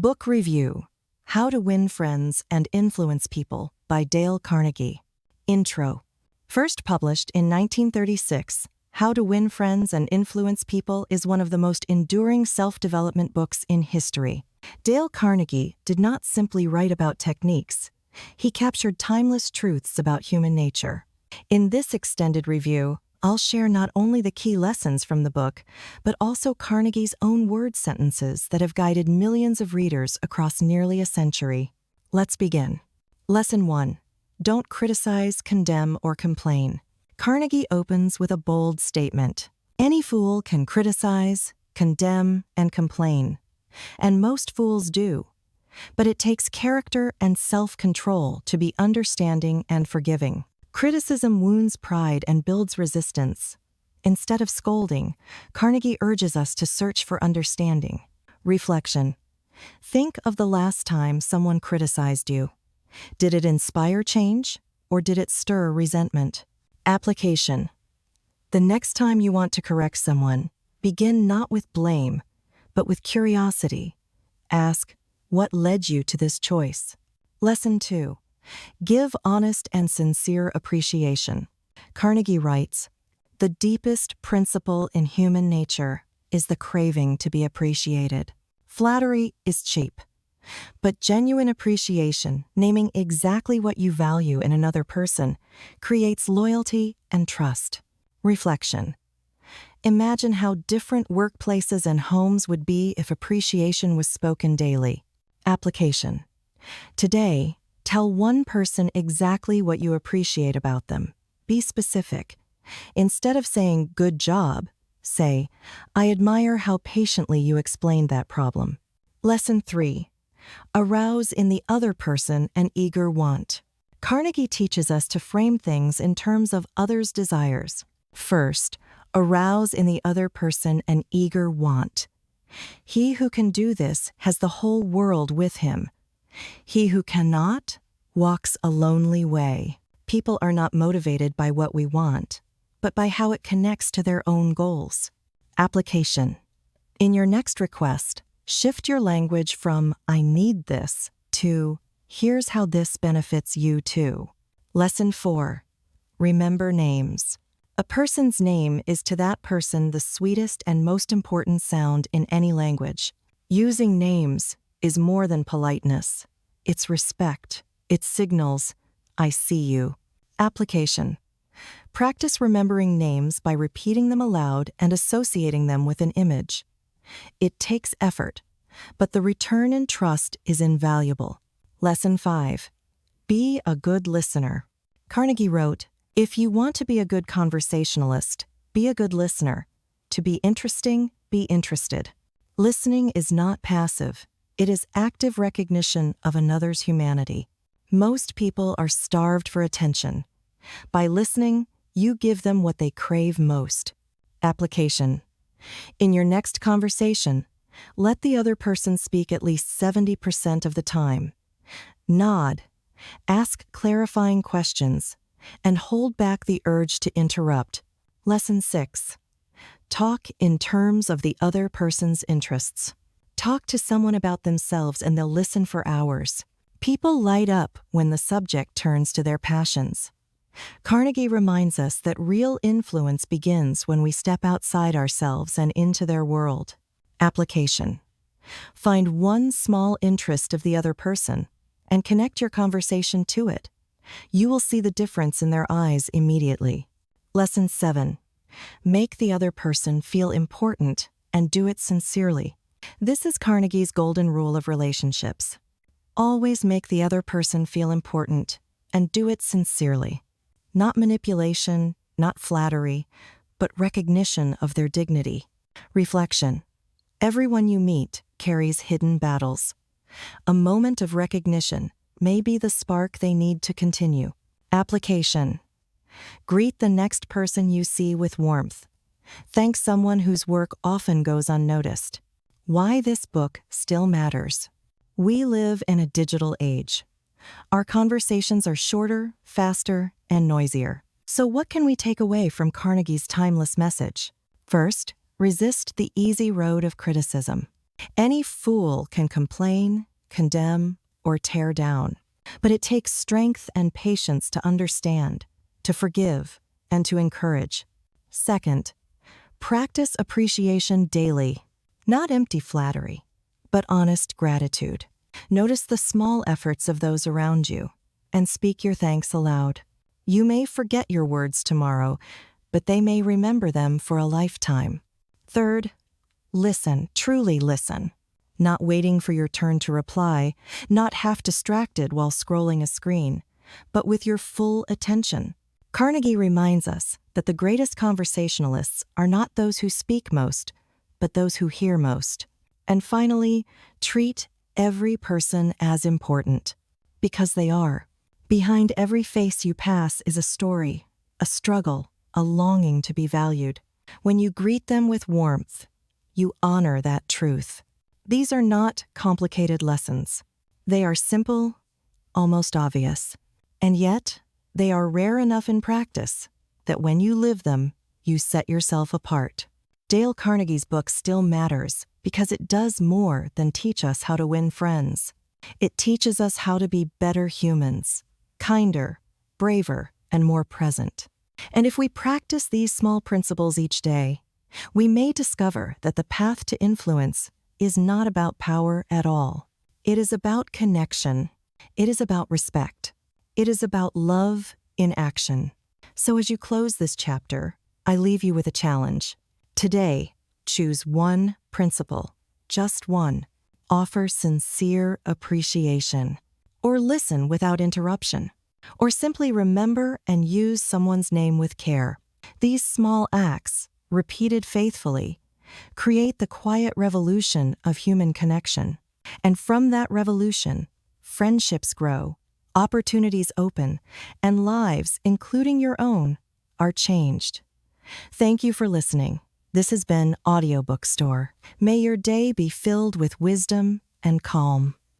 Book Review: How to Win Friends and Influence People by Dale Carnegie. Intro. First published in 1936, How to Win Friends and Influence People is one of the most enduring self-development books in history. Dale Carnegie did not simply write about techniques. He captured timeless truths about human nature. In this extended review, I'll share not only the key lessons from the book, but also Carnegie's own word sentences that have guided millions of readers across nearly a century. Let's begin. Lesson 1. Don't criticize, condemn, or complain. Carnegie opens with a bold statement. Any fool can criticize, condemn, and complain. And most fools do. But it takes character and self-control to be understanding and forgiving. Criticism wounds pride and builds resistance. Instead of scolding, Carnegie urges us to search for understanding. Reflection. Think of the last time someone criticized you. Did it inspire change, or did it stir resentment? Application. The next time you want to correct someone, begin not with blame, but with curiosity. Ask, what led you to this choice? Lesson 2. Give honest and sincere appreciation. Carnegie writes, "The deepest principle in human nature is the craving to be appreciated. Flattery is cheap, but genuine appreciation, naming exactly what you value in another person, creates loyalty and trust." Reflection. Imagine how different workplaces and homes would be if appreciation was spoken daily. Application. Today, tell one person exactly what you appreciate about them. Be specific. Instead of saying, "Good job," say, "I admire how patiently you explained that problem." Lesson 3. Arouse in the other person an eager want. Carnegie teaches us to frame things in terms of others' desires. First, arouse in the other person an eager want. He who can do this has the whole world with him. He who cannot walks a lonely way. People are not motivated by what we want, but by how it connects to their own goals. Application. In your next request, shift your language from "I need this" to "Here's how this benefits you too." Lesson 4. Remember names. A person's name is to that person the sweetest and most important sound in any language. Using names is more than politeness. It's respect. It signals, "I see you." Application. Practice remembering names by repeating them aloud and associating them with an image. It takes effort, but the return in trust is invaluable. Lesson 5. Be a good listener. Carnegie wrote, "If you want to be a good conversationalist, be a good listener. To be interesting, be interested." Listening is not passive. It is active recognition of another's humanity. Most people are starved for attention. By listening, you give them what they crave most. Application. In your next conversation, let the other person speak at least 70% of the time. Nod, ask clarifying questions, and hold back the urge to interrupt. Lesson 6. Talk in terms of the other person's interests. Talk to someone about themselves and they'll listen for hours. People light up when the subject turns to their passions. Carnegie reminds us that real influence begins when we step outside ourselves and into their world. Application. Find one small interest of the other person and connect your conversation to it. You will see the difference in their eyes immediately. Lesson 7. Make the other person feel important and do it sincerely. This is Carnegie's golden rule of relationships. Always make the other person feel important and do it sincerely. Not manipulation, not flattery, but recognition of their dignity. Reflection. Everyone you meet carries hidden battles. A moment of recognition may be the spark they need to continue. Application. Greet the next person you see with warmth. Thank someone whose work often goes unnoticed. Why this book still matters. We live in a digital age. Our conversations are shorter, faster, and noisier. So what can we take away from Carnegie's timeless message? First, resist the easy road of criticism. Any fool can complain, condemn, or tear down. But it takes strength and patience to understand, to forgive, and to encourage. Second, practice appreciation daily. Not empty flattery, but honest gratitude. Notice the small efforts of those around you, and speak your thanks aloud. You may forget your words tomorrow, but they may remember them for a lifetime. Third, listen, truly listen. Not waiting for your turn to reply, not half distracted while scrolling a screen, but with your full attention. Carnegie reminds us that the greatest conversationalists are not those who speak most, but those who hear most. And finally, treat every person as important, because they are. Behind every face you pass is a story, a struggle, a longing to be valued. When you greet them with warmth, you honor that truth. These are not complicated lessons. They are simple, almost obvious. And yet, they are rare enough in practice that when you live them, you set yourself apart. Dale Carnegie's book still matters because it does more than teach us how to win friends. It teaches us how to be better humans, kinder, braver, and more present. And if we practice these small principles each day, we may discover that the path to influence is not about power at all. It is about connection. It is about respect. It is about love in action. So as you close this chapter, I leave you with a challenge. Today, choose one principle, just one. Offer sincere appreciation, or listen without interruption, or simply remember and use someone's name with care. These small acts, repeated faithfully, create the quiet revolution of human connection. And from that revolution, friendships grow, opportunities open, and lives, including your own, are changed. Thank you for listening. This has been Audiobook Store. May your day be filled with wisdom and calm.